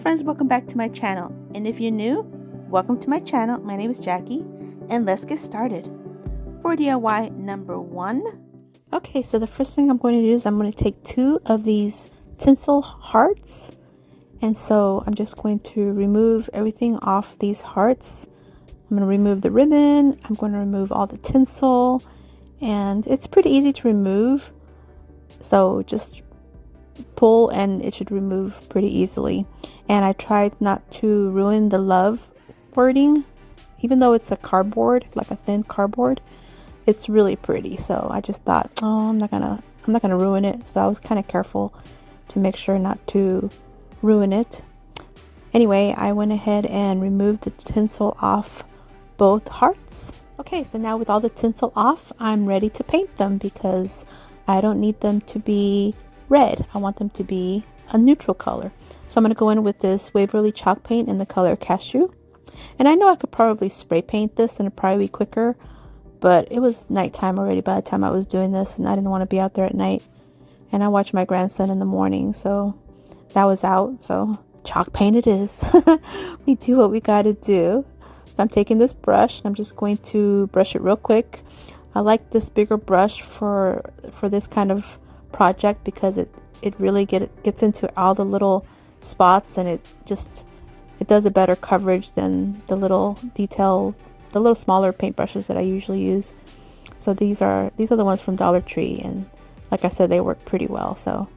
friends, welcome back to my channel. And if you're new, welcome to my channel. My name is Jackie and let's get started. For DIY number 1. Okay, so the first thing I'm going to do is I'm going to take 2 of these tinsel hearts. And so I'm just going to remove everything off these hearts. I'm going to remove the ribbon. I'm going to remove all the tinsel. And it's pretty easy to remove. So just pull and it should remove pretty easily. And I tried not to ruin the love wording, even though it's a cardboard, like a thin cardboard. It's really pretty, so I just thought, oh, I'm not gonna ruin it. So I was kind of careful to make sure not to ruin it. Anyway, I went ahead and removed the tinsel off both hearts. Okay, so now with all the tinsel off, I'm ready to paint them because I don't need them to be red. I want them to be a neutral color. So I'm going to go in with this Waverly chalk paint in the color Cashew. And I know I could probably spray paint this and it'd probably be quicker, but it was nighttime already by the time I was doing this and I didn't want to be out there at night. And I watch my grandson in the morning, so that was out. So chalk paint it is. We do what we got to do. So I'm taking this brush and I'm just going to brush it real quick. I like this bigger brush for this kind of project because it really gets into all the little spots, and it does a better coverage than the little smaller paintbrushes that I usually use. So these are the ones from Dollar Tree, and like I said, they work pretty well. So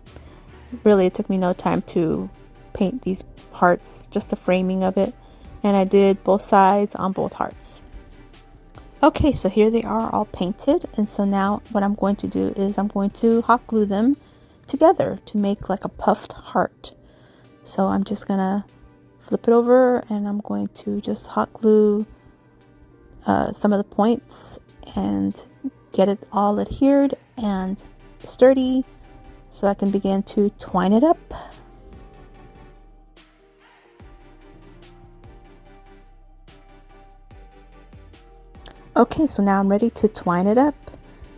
really it took me no time to paint these hearts, just the framing of it, and I did both sides on both hearts. Okay, so here they are all painted, and so now what I'm going to do is I'm going to hot glue them together to make like a puffed heart. So I'm just gonna flip it over and I'm going to just hot glue some of the points and get it all adhered and sturdy so I can begin to twine it up. Okay, so now I'm ready to twine it up,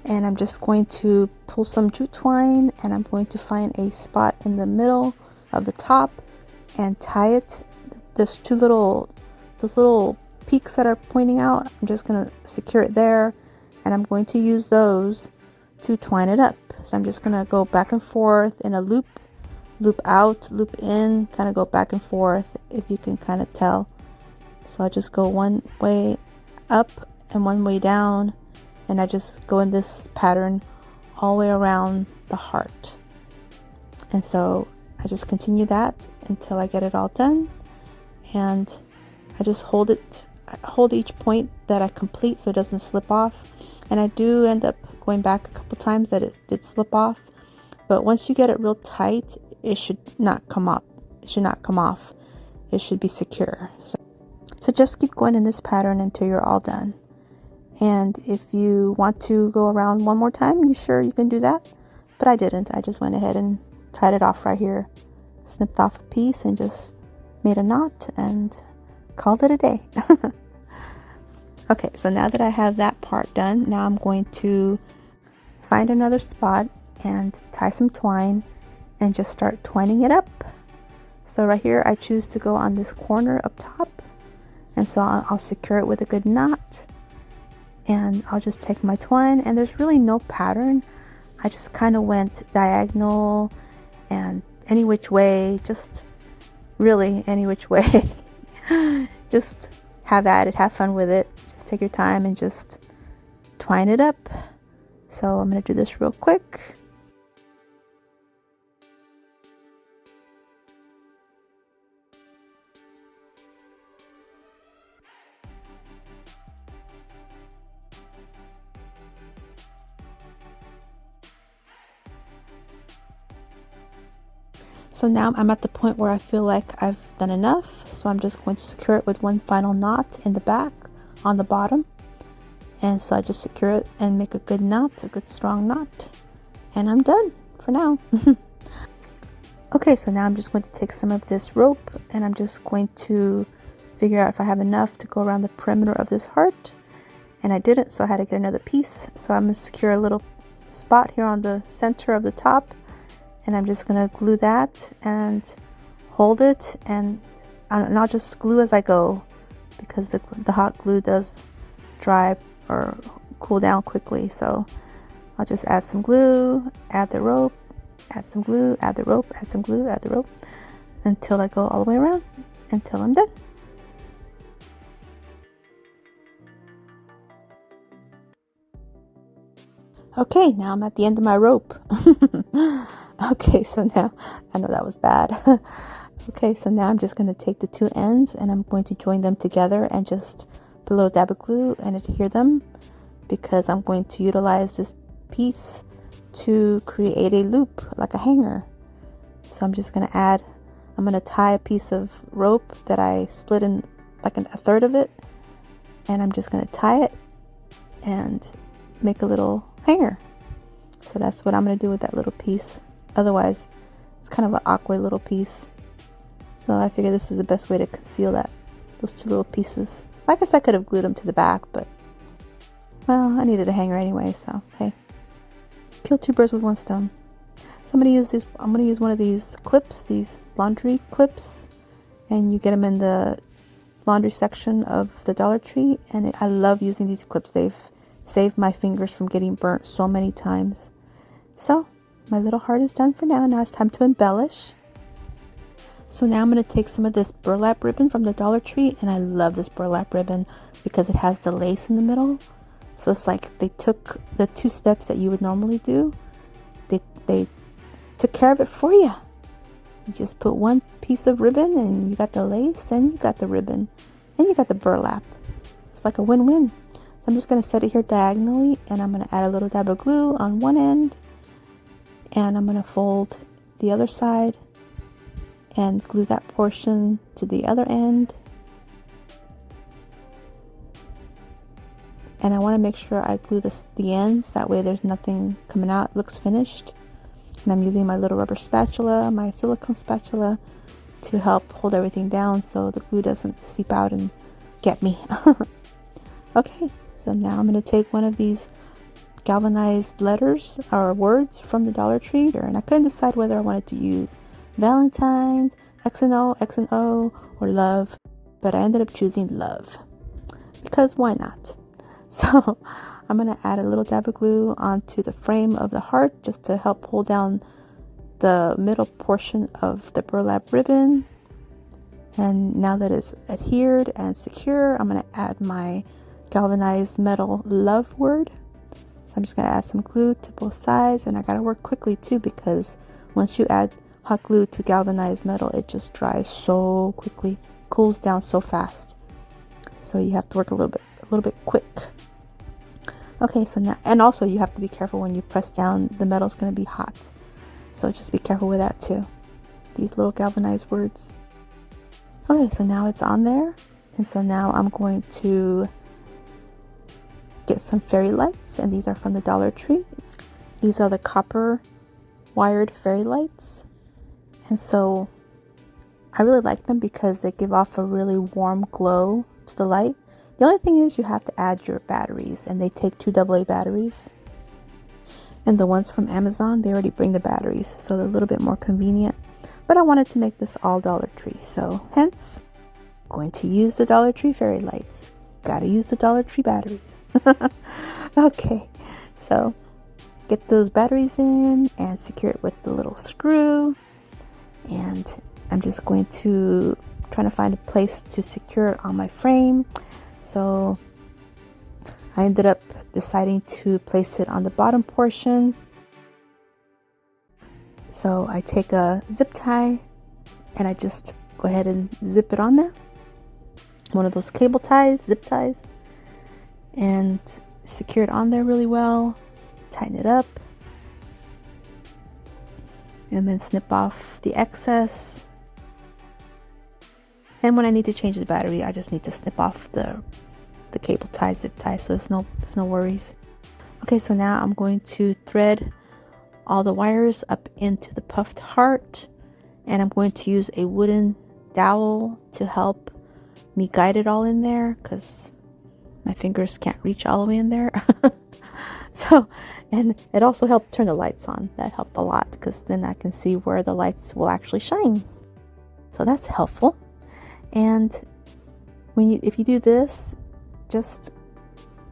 and I'm just going to pull some jute twine and I'm going to find a spot in the middle of the top and tie it. There's those little peaks that are pointing out. I'm just going to secure it there, and I'm going to use those to twine it up. So I'm just going to go back and forth in a loop out, loop in, kind of go back and forth, if you can kind of tell. So I just go one way up and one way down, and I just go in this pattern all the way around the heart. And so I just continue that until I get it all done, and I just hold each point that I complete so it doesn't slip off. And I do end up going back a couple times that it did slip off, but once you get it real tight, it should not come up. It should not come off. It should be secure. So just keep going in this pattern until you're all done. And if you want to go around one more time, you can do that, but I didn't. I just went ahead and tied it off right here, snipped off a piece and just made a knot and called it a day. Okay, so now that I have that part done, now I'm going to find another spot and tie some twine and just start twining it up. So right here I choose to go on this corner up top, and so I'll secure it with a good knot. And I'll just take my twine, and there's really no pattern. I just kind of went diagonal and any which way, just really any which way. Just have at it, have fun with it. Just take your time and just twine it up. So I'm going to do this real quick. So now I'm at the point where I feel like I've done enough, so I'm just going to secure it with one final knot in the back on the bottom. And so I just secure it and make a good knot, a good strong knot, and I'm done for now. Okay, so now I'm just going to take some of this rope and I'm just going to figure out if I have enough to go around the perimeter of this heart, and I didn't, so I had to get another piece. So I'm going to secure a little spot here on the center of the top, and I'm just going to glue that and hold it, and I'll just glue as I go, because the hot glue does dry or cool down quickly. So I'll just add some glue, add the rope, add some glue, add the rope, add some glue, add the rope, until I go all the way around, until I'm done. Okay, now I'm at the end of my rope. Okay, so now, I know that was bad. Okay, so now I'm just going to take the two ends and I'm going to join them together and just put a little dab of glue and adhere them, because I'm going to utilize this piece to create a loop, like a hanger. So I'm just going to I'm going to tie a piece of rope that I split in like a third of it, and I'm just going to tie it and make a little hanger. So that's what I'm going to do with that little piece. Otherwise, it's kind of an awkward little piece. So I figure this is the best way to conceal those two little pieces. I guess I could have glued them to the back, but well, I needed a hanger anyway, so hey, kill two birds with one stone. So I'm going to use one of these clips, these laundry clips, and you get them in the laundry section of the Dollar Tree, and I love using these clips. They've saved my fingers from getting burnt so many times. So my little heart is done for now. Now it's time to embellish. So now I'm going to take some of this burlap ribbon from the Dollar Tree, and I love this burlap ribbon because it has the lace in the middle. So it's like they took the two steps that you would normally do, they took care of it for you. You just put one piece of ribbon and you got the lace, and you got the ribbon, and you got the burlap. It's like a win-win. So I'm just going to set it here diagonally, and I'm going to add a little dab of glue on one end, and I'm going to fold the other side and glue that portion to the other end. And I want to make sure I glue the ends, that way there's nothing coming out, it looks finished. And I'm using my little rubber spatula, my silicone spatula, to help hold everything down so the glue doesn't seep out and get me. Okay, so now I'm going to take one of these galvanized letters or words from the Dollar Tree, and I couldn't decide whether I wanted to use Valentines, X and O, or love, but I ended up choosing love, because why not? So I'm going to add a little dab of glue onto the frame of the heart just to help hold down the middle portion of the burlap ribbon. And now that it's adhered and secure, I'm going to add my galvanized metal love word. So I'm just going to add some glue to both sides, and I got to work quickly too, because once you add hot glue to galvanized metal, it just dries so quickly, cools down so fast. So you have to work a little bit quick. Okay, so now, and also you have to be careful when you press down, the metal's going to be hot. So just be careful with that too. These little galvanized words. Okay, so now it's on there. And so now I'm going to get some fairy lights, and these are from the Dollar Tree. These are the copper wired fairy lights. And so I really like them because they give off a really warm glow to the light. The only thing is you have to add your batteries, and they take 2 AA batteries. And the ones from Amazon, they already bring the batteries, so they're a little bit more convenient. But I wanted to make this all Dollar Tree, so hence, going to use the Dollar Tree fairy lights. Gotta use the Dollar Tree batteries. Okay, so get those batteries in and secure it with the little screw. And I'm just going to try to find a place to secure it on my frame. So I ended up deciding to place it on the bottom portion. So I take a zip tie and I just go ahead and zip it on there. One of those cable ties, zip ties, and secure it on there really well. Tighten it up. And then snip off the excess. And when I need to change the battery, I just need to snip off the cable tie, zip tie, so there's no worries. Okay, so now I'm going to thread all the wires up into the puffed heart, and I'm going to use a wooden dowel to help me guide it all in there, because my fingers can't reach all the way in there. So, and it also helped turn the lights on. That helped a lot, because then I can see where the lights will actually shine. So that's helpful. And if you do this, just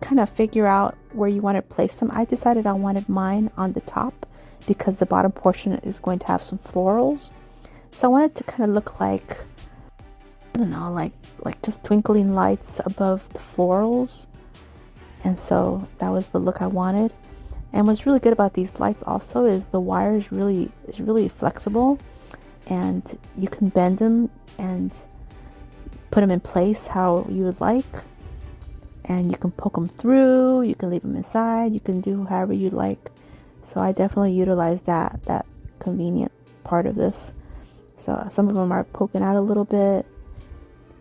kind of figure out where you want to place them. I decided I wanted mine on the top because the bottom portion is going to have some florals. So I want it to kind of look like, I don't know, like just twinkling lights above the florals. And so that was the look I wanted. And what's really good about these lights also is the wire is really flexible, and you can bend them and put them in place how you would like. And you can poke them through, you can leave them inside, you can do however you like. So I definitely utilize that convenient part of this. So some of them are poking out a little bit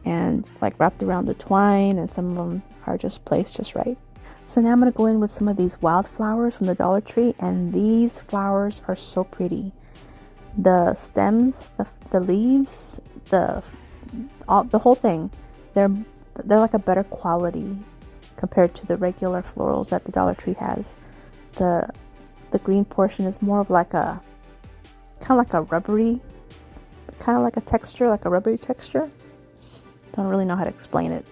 and like wrapped around the twine, and some of them are just placed just right. So now I'm going to go in with some of these wildflowers from the Dollar Tree, and these flowers are so pretty. The stems, the leaves, the whole thing, they're like a better quality compared to the regular florals that the Dollar Tree has. The green portion is more of like a kind of like a rubbery, kind of like a texture, like a rubbery texture. Don't really know how to explain it,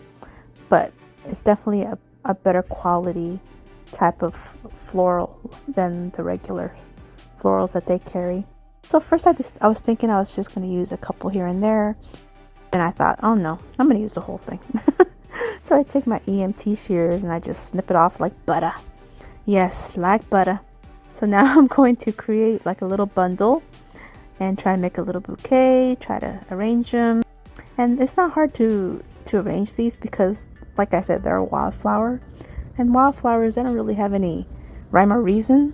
but it's definitely a better quality type of floral than the regular florals that they carry. So first I was thinking I was just going to use a couple here and there, and I thought, oh no, I'm going to use the whole thing. So I take my EMT shears and I just snip it off like butter. Yes, like butter. So now I'm going to create like a little bundle and try to make a little bouquet, try to arrange them. And it's not hard to arrange these because, like I said, they're a wildflower. And wildflowers, they don't really have any rhyme or reason.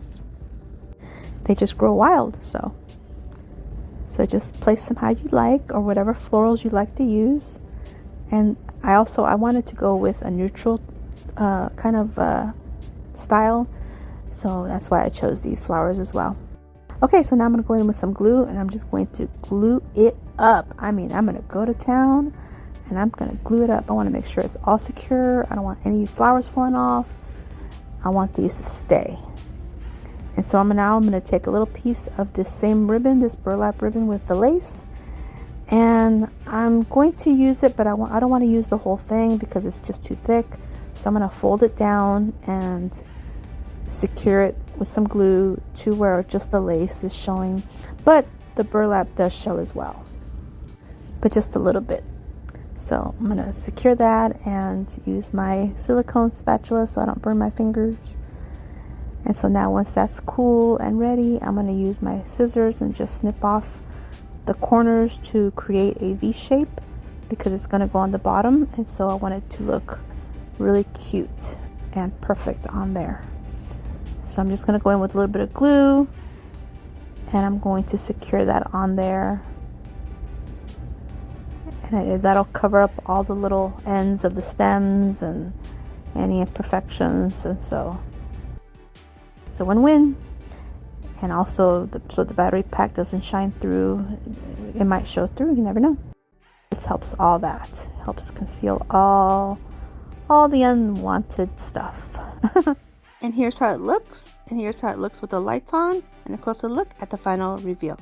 They just grow wild. So just place them how you like, or whatever florals you like to use. And I wanted to go with a neutral kind of style. So that's why I chose these flowers as well. Okay, so now I'm going to go in with some glue, and I'm just going to glue it up. I mean, I'm going to go to town and I'm going to glue it up. I want to make sure it's all secure. I don't want any flowers falling off. I want these to stay. And so I'm going to take a little piece of this same ribbon, this burlap ribbon with the lace, and I'm going to use it, but I don't want to use the whole thing because it's just too thick. So I'm going to fold it down and secure it with some glue to where just the lace is showing, but the burlap does show as well, but just a little bit. So I'm going to secure that and use my silicone spatula so I don't burn my fingers. And so now once that's cool and ready, I'm going to use my scissors and just snip off the corners to create a V shape because it's going to go on the bottom, and so I want it to look really cute and perfect on there. So I'm just going to go in with a little bit of glue, and I'm going to secure that on there, and that'll cover up all the little ends of the stems and any imperfections. And so win-win. And also so the battery pack doesn't shine through. It might show through, you never know. This helps all that, helps conceal all the unwanted stuff. And here's how it looks, with the lights on, and a closer look at the final reveal.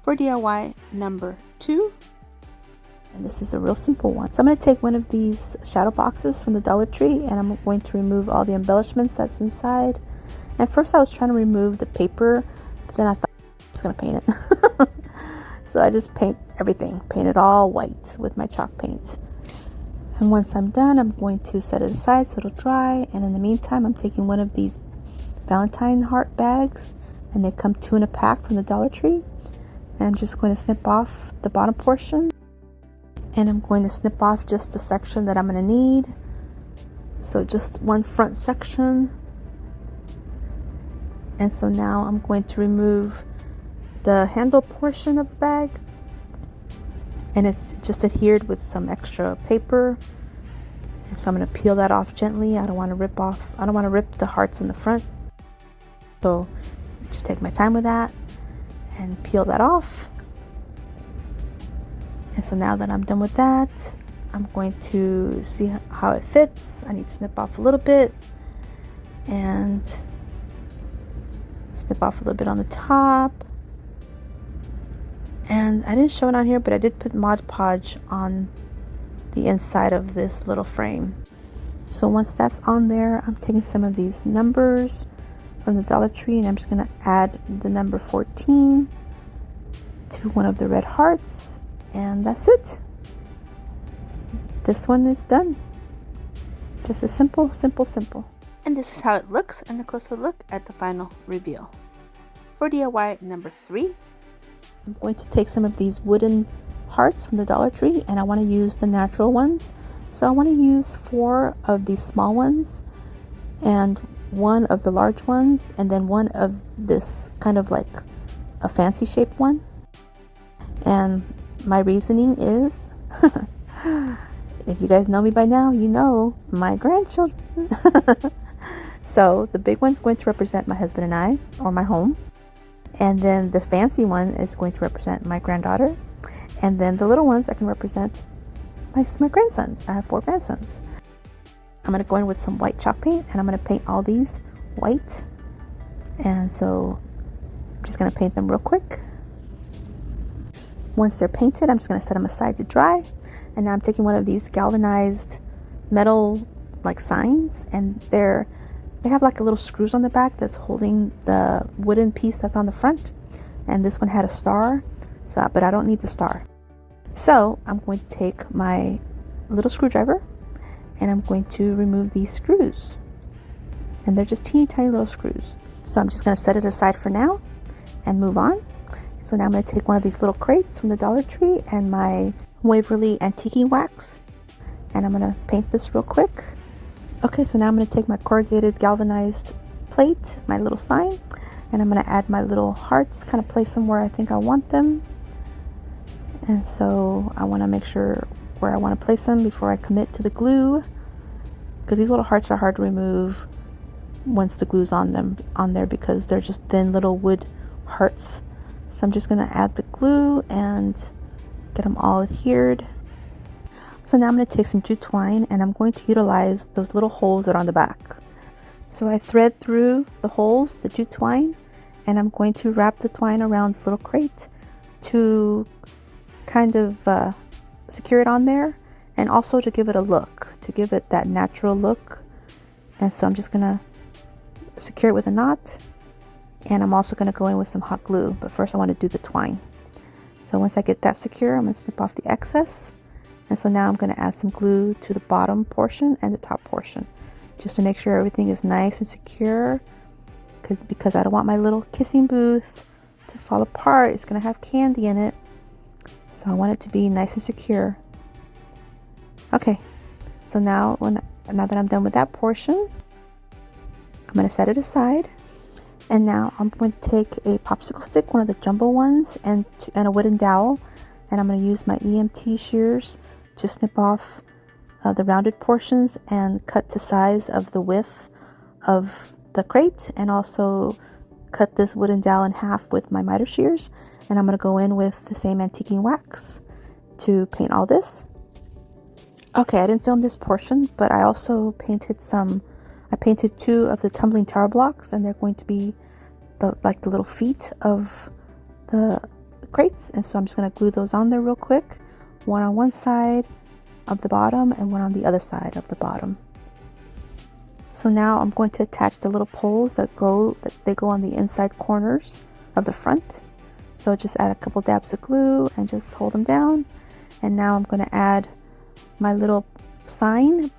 For DIY number 2, and this is a real simple one. So I'm going to take one of these shadow boxes from the Dollar Tree, and I'm going to remove all the embellishments that's inside. And first I was trying to remove the paper, but then I thought I'm just going to paint it. So I just paint everything, paint it all white with my chalk paint. And once I'm done, I'm going to set it aside so it'll dry. And in the meantime, I'm taking one of these Valentine heart bags, and they come 2 in a pack from the Dollar Tree. And I'm just going to snip off the bottom portion. And I'm going to snip off just the section that I'm going to need. So just one front section. And so now I'm going to remove the handle portion of the bag, and it's just adhered with some extra paper. And so I'm going to peel that off gently. I don't want to rip the hearts in the front. So just take my time with that and peel that off. And so now that I'm done with that, I'm going to see how it fits. I need to snip off a little bit and snip off a little bit on the top, And I didn't show it on here, but I did put Mod Podge on the inside of this little frame. So once that's on there, I'm taking some of these numbers from the Dollar Tree and I'm just going to add the number 14 to one of the red hearts, and that's it. This one is done. Just a simple. And this is how it looks, and a closer look at the final reveal. For DIY number 3, I'm going to take some of these wooden hearts from the Dollar Tree, and I want to use the natural ones. So I want to use 4 of these small ones and 1 of the large ones, and then 1 of this kind of like a fancy shaped one. And my reasoning is if you guys know me by now, you know my grandchildren. So the big one's going to represent my husband and I, or my home, and then the fancy one is going to represent my granddaughter, and then the little ones I can represent my grandsons. I have 4 grandsons. I'm going to go in with some white chalk paint, and I'm going to paint all these white. And so I'm just going to paint them real quick. Once they're painted, I'm just going to set them aside to dry. And now I'm taking one of these galvanized metal like signs, and they have like a little screws on the back that's holding the wooden piece that's on the front. And this one had a star, but I don't need the star. So I'm going to take my little screwdriver and I'm going to remove these screws, and they're just teeny tiny little screws. So I'm just going to set it aside for now and move on. So now I'm going to take one of these little crates from the Dollar Tree and my Waverly antiquing wax, and I'm going to paint this real quick. Okay, so now I'm going to take my corrugated galvanized plate, my little sign, and I'm going to add my little hearts, kind of place them where I think I want them. And so I want to make sure where I want to place them before I commit to the glue, because these little hearts are hard to remove once the glue's on there, because they're just thin little wood hearts. So I'm just going to add the glue and get them all adhered. So now I'm going to take some jute twine, and I'm going to utilize those little holes that are on the back. So I thread through the holes, the jute twine, and I'm going to wrap the twine around the little crate to kind of secure it on there, and also to give it a look, to give it that natural look. And so I'm just going to secure it with a knot, and I'm also going to go in with some hot glue, but first I want to do the twine. So once I get that secure, I'm going to snip off the excess. And so now I'm going to add some glue to the bottom portion and the top portion, just to make sure everything is nice and secure, because I don't want my little kissing booth to fall apart. It's going to have candy in it, so I want it to be nice and secure. Okay, so now that I'm done with that portion, I'm going to set it aside. And now I'm going to take a popsicle stick, one of the jumbo ones, and a wooden dowel, and I'm going to use my EMT shears to snip off the rounded portions and cut to size of the width of the crate, and also cut this wooden dowel in half with my miter shears. And I'm going to go in with the same antiquing wax to paint all this. Okay, I didn't film this portion, but I also painted I painted 2 of the tumbling tower blocks, and they're going to be the little feet of the crates. And so I'm just going to glue those on there real quick, one on one side of the bottom and one on the other side of the bottom. So now I'm going to attach the little poles that go on the inside corners of the front. So just add a couple dabs of glue and just hold them down. And now I'm going to add my little sign.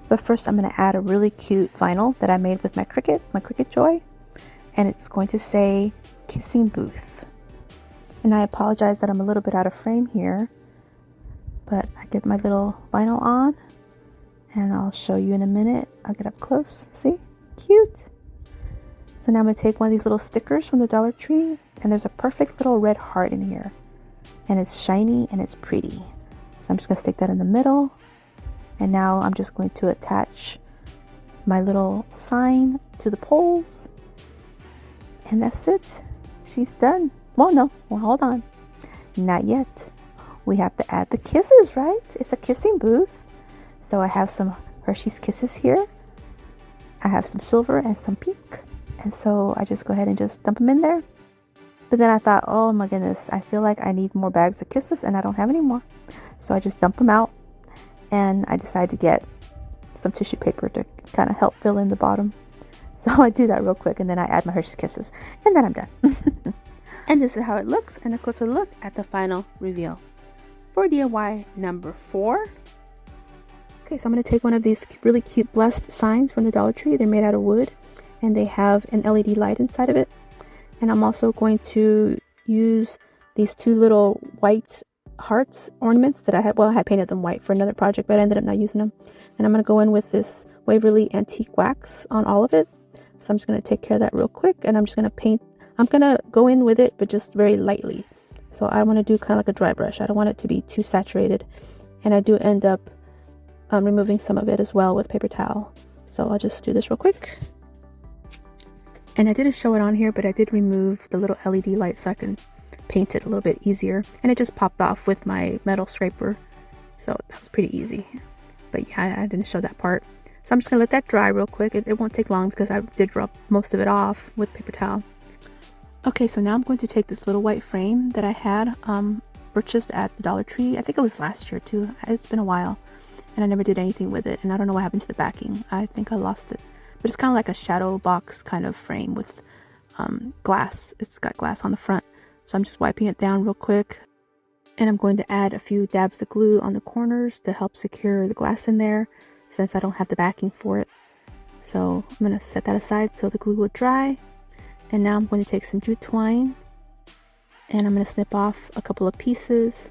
But first I'm going to add a really cute vinyl that I made with my Cricut Joy. And it's going to say Kissing Booth. And I apologize that I'm a little bit out of frame here, but I get my little vinyl on, and I'll show you in a minute. I'll get up close. See? Cute. So now I'm going to take one of these little stickers from the Dollar Tree, and there's a perfect little red heart in here. And it's shiny and it's pretty. So I'm just going to stick that in the middle. And now I'm just going to attach my little sign to the poles. And that's it. She's done. Well, no. Well, hold on. Not yet. We have to add the kisses, right? It's a kissing booth. So I have some Hershey's Kisses here. I have some silver and some pink. And so I just go ahead and just dump them in there. But then I thought, oh my goodness, I feel like I need more bags of kisses and I don't have any more. So I just dump them out, and I decided to get some tissue paper to kind of help fill in the bottom. So I do that real quick, and then I add my Hershey's Kisses, and then I'm done. And this is how it looks, and a closer look at the final reveal. For DIY number 4. Okay, so I'm going to take one of these really cute blessed signs from the Dollar Tree. They're made out of wood, and they have an LED light inside of it. And I'm also going to use these 2 little white hearts ornaments that I had. Well, I had painted them white for another project, but I ended up not using them. And I'm going to go in with this Waverly Antique Wax on all of it. So I'm just going to take care of that real quick, and I'm just going to paint. I'm going to go in with it, but just very lightly. So I want to do kind of like a dry brush. I don't want it to be too saturated. And I do end up removing some of it as well with paper towel. So I'll just do this real quick. And I didn't show it on here, but I did remove the little LED light so I can paint it a little bit easier. And it just popped off with my metal scraper. So that was pretty easy. But yeah, I didn't show that part. So I'm just going to let that dry real quick. It won't take long because I did rub most of it off with paper towel. Okay, so now I'm going to take this little white frame that I had purchased at the Dollar Tree. I think it was last year too. It's been a while. And I never did anything with it. And I don't know what happened to the backing. I think I lost it. But it's kind of like a shadow box kind of frame with glass. It's got glass on the front. So I'm just wiping it down real quick. And I'm going to add a few dabs of glue on the corners to help secure the glass in there, since I don't have the backing for it. So I'm going to set that aside so the glue will dry. And now I'm going to take some jute twine, and I'm going to snip off a couple of pieces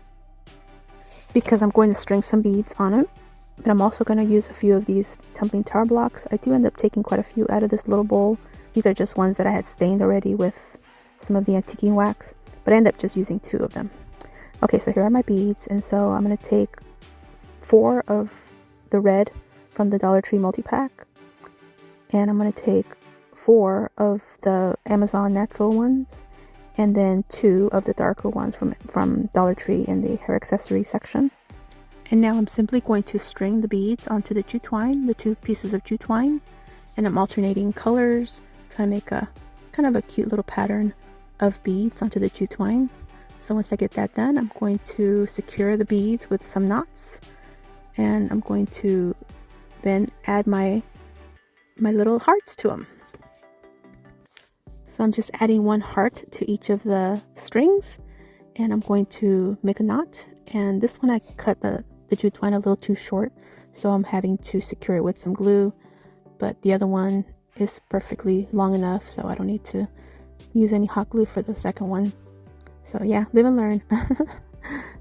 because I'm going to string some beads on it. But I'm also going to use a few of these tumbling tower blocks. I do end up taking quite a few out of this little bowl. These are just ones that I had stained already with some of the antiquing wax, but I end up just using 2 of them. Okay, so here are my beads, and so I'm going to take 4 of the red from the Dollar Tree multi-pack, and I'm going to take 4 of the Amazon natural ones, and then 2 of the darker ones from Dollar Tree in the hair accessory section. And now I'm simply going to string the beads onto the jute twine, the 2 pieces of jute twine, and I'm alternating colors, trying to make a kind of a cute little pattern of beads onto the jute twine. So once I get that done, I'm going to secure the beads with some knots, and I'm going to then add my little hearts to them. So I'm just adding 1 heart to each of the strings, and I'm going to make a knot. And this one I cut the jute twine a little too short, so I'm having to secure it with some glue, but the other one is perfectly long enough, so I don't need to use any hot glue for the second one. So yeah, live and learn.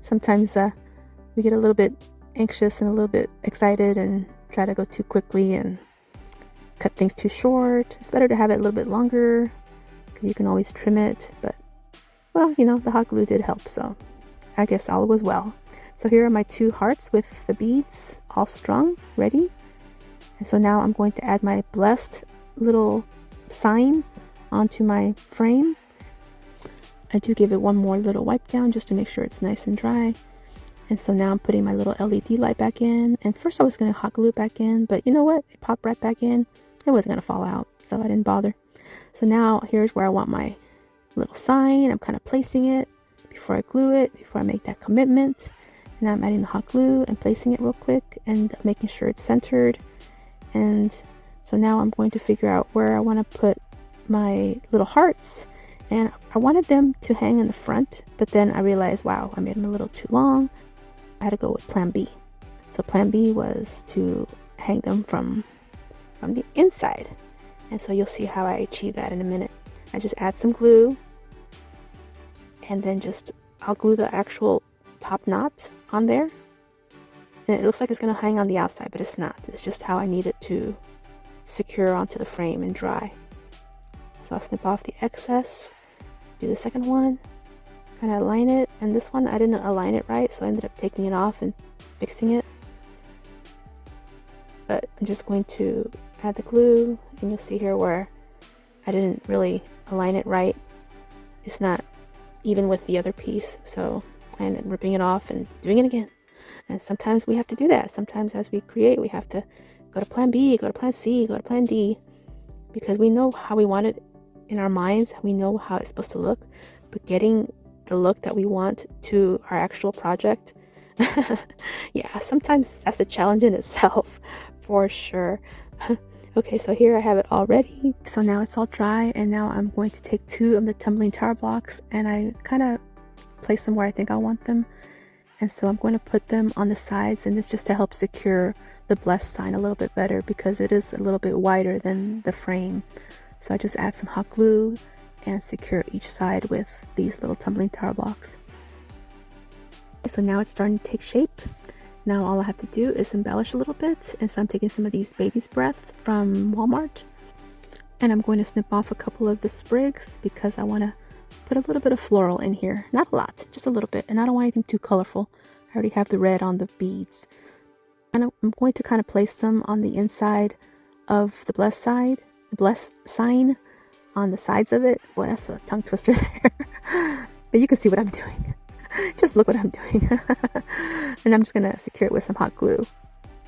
Sometimes we get a little bit anxious and a little bit excited and try to go too quickly and cut things too short. It's better to have it a little bit longer because you can always trim it, but well, you know, the hot glue did help, so I guess all was well. So here are my 2 hearts with the beads all strung, ready. And so now I'm going to add my blessed little sign onto my frame. I do give it one more little wipe down just to make sure it's nice and dry. And so now I'm putting my little LED light back in. And first I was going to hot glue it back in, but you know what? It popped right back in. It wasn't going to fall out, so I didn't bother. So now here's where I want my little sign. I'm kind of placing it before I glue it, before I make that commitment. And now I'm adding the hot glue and placing it real quick and making sure it's centered. And so now I'm going to figure out where I want to put my little hearts. And I wanted them to hang in the front, but then I realized, wow, I made them a little too long. I had to go with plan B. So plan B was to hang them from the inside. And so you'll see how I achieve that in a minute. I just add some glue, and then I'll glue the actual top knot on there. And it looks like it's going to hang on the outside, but it's not. It's just how I need it to secure onto the frame and dry. So I'll snip off the excess, do the second one, kind of align it. And this one, I didn't align it right, so I ended up taking it off and fixing it. But I'm just going to add the glue, and you'll see here where I didn't really align it right. It's not even with the other piece, so I ended up ripping it off and doing it again. And sometimes we have to do that. Sometimes as we create, we have to go to plan B, go to plan C, go to plan D, because we know how we want it in our minds. We know how it's supposed to look, but getting the look that we want to our actual project, yeah, sometimes that's a challenge in itself, for sure. Okay, so here I have it all ready. So now it's all dry, and now I'm going to take 2 of the tumbling tower blocks, and I kind of place them where I think I want them. And so I'm going to put them on the sides, and it's just to help secure the blessed sign a little bit better because it is a little bit wider than the frame. So I just add some hot glue and secure each side with these little tumbling tower blocks. So now it's starting to take shape. Now all I have to do is embellish a little bit, and so I'm taking some of these baby's breath from Walmart, and I'm going to snip off a couple of the sprigs because I want to put a little bit of floral in here. Not a lot, just a little bit, and I don't want anything too colorful. I already have the red on the beads. And I'm going to kind of place them on the inside of the blessed side, the blessed sign on the sides of it. Boy, that's a tongue twister there. But you can see what I'm doing. Just look what I'm doing. And I'm just going to secure it with some hot glue.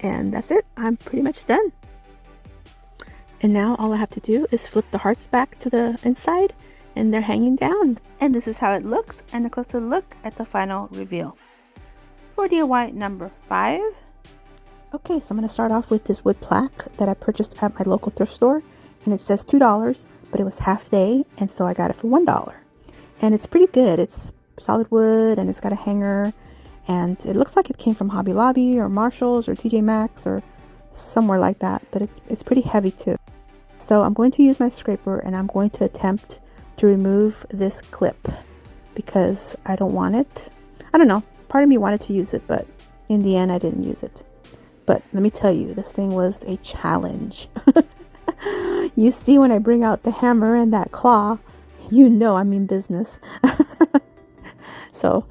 And that's it. I'm pretty much done. And now all I have to do is flip the hearts back to the inside, and they're hanging down. And this is how it looks, and a closer look at the final reveal. For DIY number 5. Okay, so I'm going to start off with this wood plaque that I purchased at my local thrift store. And it says $2, but it was half day, and so I got it for $1. And it's pretty good. It's solid wood, and it's got a hanger, and it looks like it came from Hobby Lobby or Marshall's or TJ Maxx or somewhere like that, but it's pretty heavy too. So I'm going to use my scraper, and I'm going to attempt to remove this clip because I don't want it. I don't know, part of me wanted to use it, but in the end I didn't use it. But let me tell you, this thing was a challenge. You see, when I bring out the hammer and that claw, you know I mean business. So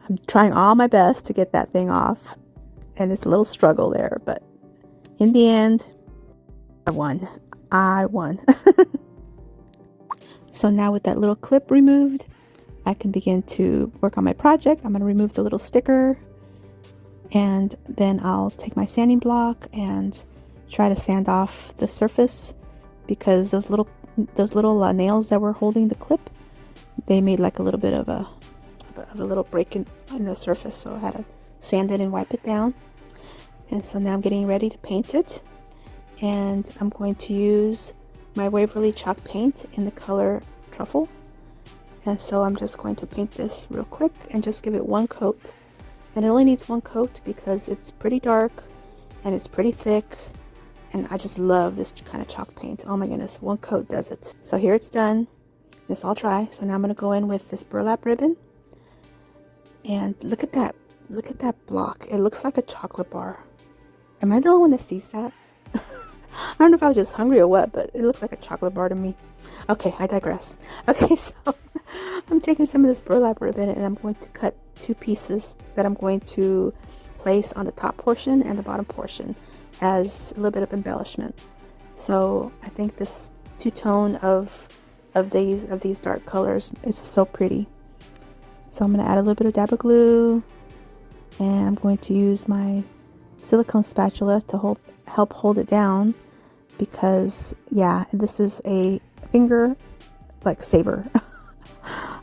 I'm trying all my best to get that thing off, and it's a little struggle there, but in the end, I won. So now with that little clip removed, I can begin to work on my project. I'm going to remove the little sticker, and then I'll take my sanding block and try to sand off the surface, because those little nails that were holding the clip, they made like a little bit of a little break in the surface, so I had to sand it and wipe it down. And so now I'm getting ready to paint it, and I'm going to use my Waverly chalk paint in the color Truffle. And so I'm just going to paint this real quick and just give it one coat, and it only needs one coat because it's pretty dark and it's pretty thick, and I just love this kind of chalk paint. Oh my goodness, one coat does it. So here it's done. It's all dry. So now I'm going to go in with this burlap ribbon. And look at that block. It looks like a chocolate bar. Am I the only one that sees that? I don't know if I was just hungry or what, but it looks like a chocolate bar to me. Okay, I digress. Okay, so I'm taking some of this burlap ribbon, and I'm going to cut 2 pieces that I'm going to place on the top portion and the bottom portion as a little bit of embellishment. So I think this two-tone of these dark colors is so pretty. So I'm going to add a little bit of dab of glue, and I'm going to use my silicone spatula to help hold it down, because yeah, this is a finger like saver.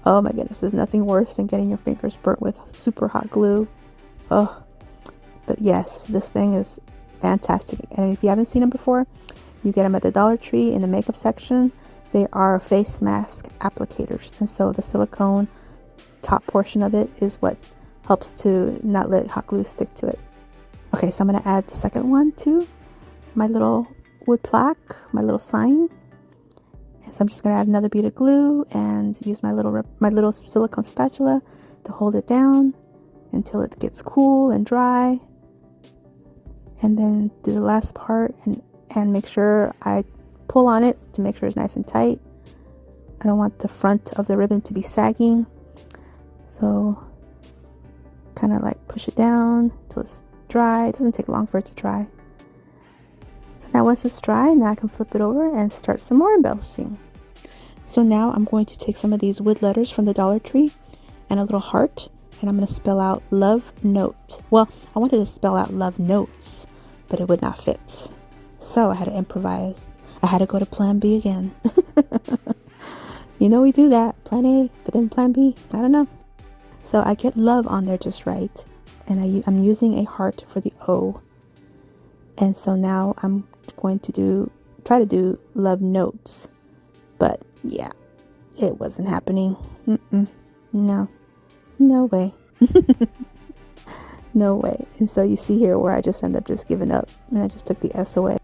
Oh my goodness, there's nothing worse than getting your fingers burnt with super hot glue. Oh, but yes, this thing is fantastic. And if you haven't seen them before, you get them at the Dollar Tree in the makeup section. They are face mask applicators, and so the silicone top portion of it is what helps to not let hot glue stick to it. Okay, so I'm going to add the second one to my little wood plaque, my little sign. And so I'm just going to add another bead of glue and use my little silicone spatula to hold it down until it gets cool and dry. And then do the last part and make sure I pull on it to make sure it's nice and tight. I don't want the front of the ribbon to be sagging. So kind of like push it down until it's dry. It doesn't take long for it to dry. So now once it's dry, now I can flip it over and start some more embellishing. So now I'm going to take some of these wood letters from the Dollar Tree and a little heart, and I'm going to spell out love note. Well, I wanted to spell out love notes, but it would not fit. So I had to improvise. I had to go to plan B again. You know we do that. Plan A, but then plan B. I don't know. So I get love on there just right. And I'm using a heart for the O. And so now I'm going to try to do love notes. But yeah, it wasn't happening. No way. No way. And so you see here where I just end up just giving up, and I just took the S away.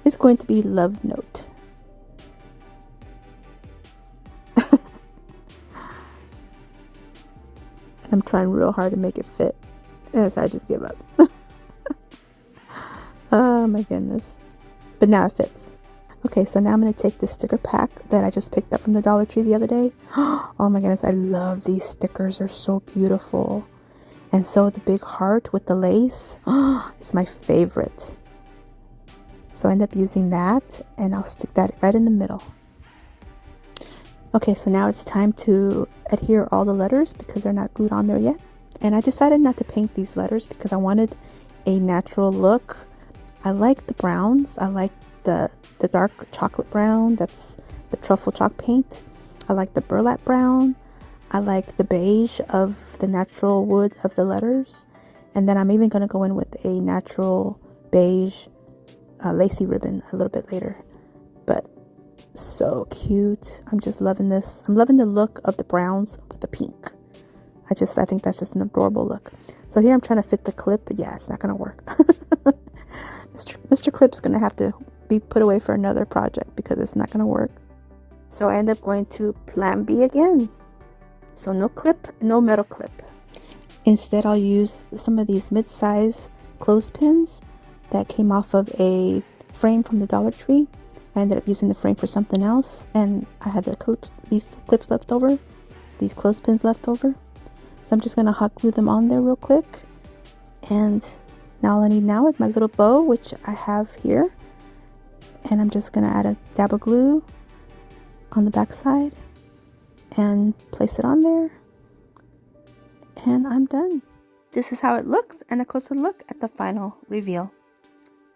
It's going to be love note. And I'm trying real hard to make it fit, and so I just give up. Oh my goodness. But now it fits. Okay, so now I'm going to take this sticker pack that I just picked up from the Dollar Tree the other day. Oh my goodness, I love these stickers. They're so beautiful. And so the big heart with the lace, is my favorite. So I end up using that, and I'll stick that right in the middle. Okay, so now it's time to adhere all the letters because they're not glued on there yet. And I decided not to paint these letters because I wanted a natural look. I like the browns. I like the dark chocolate brown. That's the truffle chalk paint. I like the burlap brown. I like the beige of the natural wood of the letters. And then I'm even going to go in with a natural beige lacy ribbon a little bit later. But so cute. I'm just loving this. I'm loving the look of the browns with the pink. I think that's just an adorable look. So here I'm trying to fit the clip, but yeah, it's not going to work. Mr. Clip's going to have to be put away for another project because it's not going to work. So I end up going to plan B again. So no clip, no metal clip. Instead, I'll use some of these mid-size clothespins that came off of a frame from the Dollar Tree. I ended up using the frame for something else, and I had these clips left over, these clothespins left over. So I'm just going to hot glue them on there real quick. And now all I need now is my little bow, which I have here. And I'm just going to add a dab of glue on the back side and place it on there, and I'm done. This is how it looks, and a closer look at the final reveal.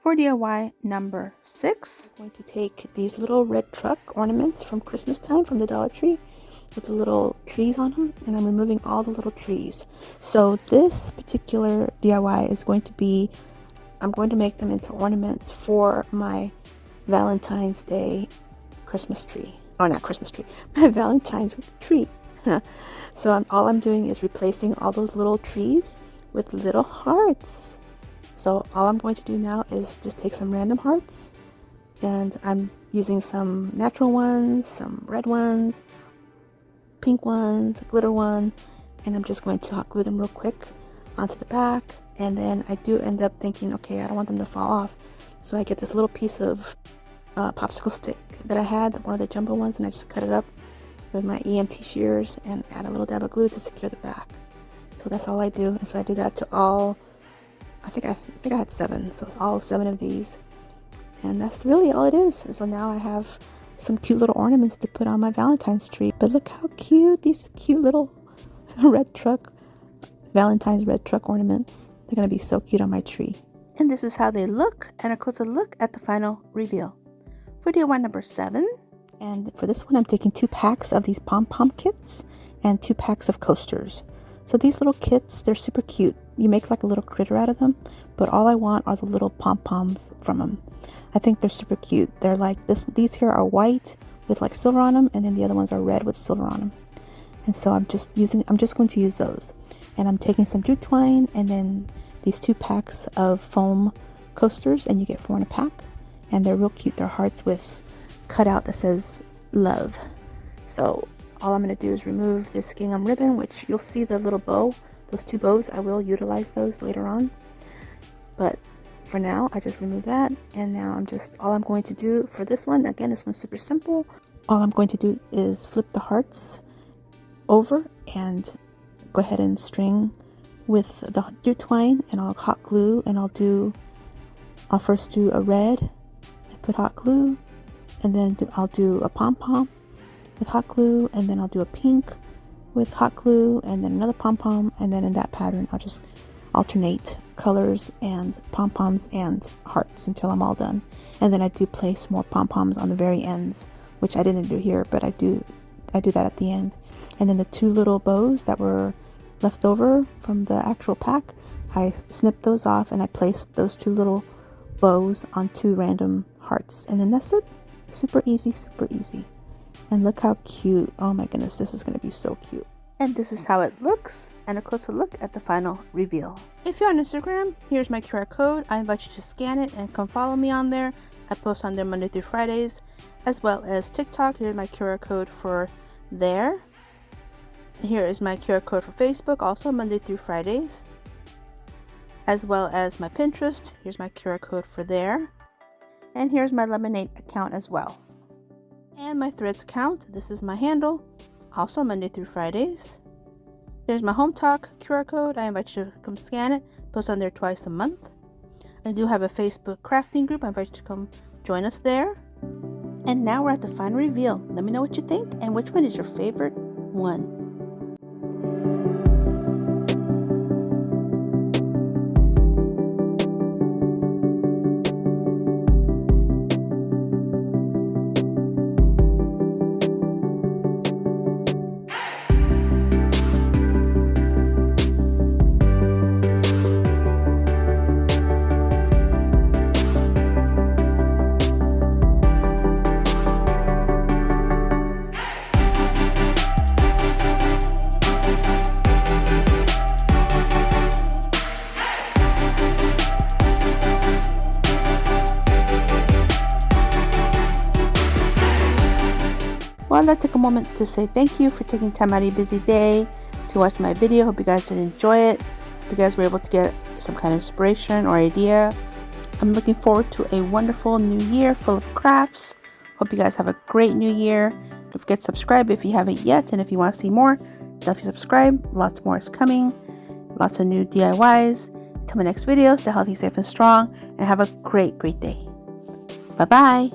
For DIY number 6, I'm going to take these little red truck ornaments from Christmas time from the Dollar Tree with the little trees on them, and I'm removing all the little trees. So this particular DIY is going to be, I'm going to make them into ornaments for my Valentine's Day Christmas tree. Oh, not Christmas tree, my Valentine's tree. So all I'm doing is replacing all those little trees with little hearts. So all I'm going to do now is just take some random hearts, and I'm using some natural ones, some red ones, pink ones, a glitter one, and I'm just going to hot glue them real quick onto the back. And then I do end up thinking, okay, I don't want them to fall off. So I get this little piece of popsicle stick that I had, one of the jumbo ones, and I just cut it up with my EMT shears and add a little dab of glue to secure the back. So that's all I do. And so I do that to all, I think I had 7, so all 7 of these, and that's really all it is. So now I have some cute little ornaments to put on my Valentine's tree. But look how cute these cute little Valentine's red truck ornaments. They're gonna be so cute on my tree. And this is how they look, and a closer look at the final reveal. For DIY number 7, and for this one I'm taking 2 packs of these pom-pom kits and 2 packs of coasters. So these little kits, they're super cute. You make like a little critter out of them, but all I want are the little pom-poms from them. I think they're super cute. They're like this. These here are white with like silver on them, and then the other ones are red with silver on them. And so I'm just going to use those. And I'm taking some jute twine and then these 2 packs of foam coasters, and you get 4 in a pack. And they're real cute. They're hearts with cutout that says love. So all I'm going to do is remove this gingham ribbon, which you'll see the little bow, those 2 bows. I will utilize those later on. But for now, I just remove that. And now all I'm going to do for this one, again, this one's super simple. All I'm going to do is flip the hearts over and go ahead and string with the jute twine, and I'll hot glue, and I'll first do a red and put hot glue, and then I'll do a pom-pom with hot glue, and then I'll do a pink with hot glue, and then another pom-pom, and then in that pattern I'll just alternate colors and pom-poms and hearts until I'm all done. And then I do place more pom-poms on the very ends which I didn't do here, but I do that at the end. And then the 2 little bows that were left over from the actual pack, I snipped those off and I placed those 2 little bows on 2 random hearts. And then that's it. Super easy, super easy. And look how cute. Oh my goodness, this is going to be so cute. And this is how it looks, and a closer look at the final reveal. If you're on Instagram, here's my QR code. I invite you to scan it and come follow me on there. I post on there Monday through Fridays, as well as TikTok. Here's my QR code for there. Here is my QR code for Facebook, also Monday through Fridays, as well as my Pinterest. Here's my QR code for there. And here's my Lemonade account as well. And my Threads account. This is my handle, also Monday through Fridays. There's my Hometalk QR code. I invite you to come scan it. Post on there twice a month. I do have a Facebook crafting group. I invite you to come join us there. And now we're at the final reveal. Let me know what you think and which one is your favorite one. Well, I'd like to take a moment to say thank you for taking time out of your busy day to watch my video. Hope you guys did enjoy it. Hope you guys were able to get some kind of inspiration or idea. I'm looking forward to a wonderful new year full of crafts. Hope you guys have a great new year. Don't forget to subscribe if you haven't yet, and if you want to see more, definitely subscribe. Lots more is coming. Lots of new DIYs. Till my next video, stay healthy, safe, and strong, and have a great, great day. Bye-bye.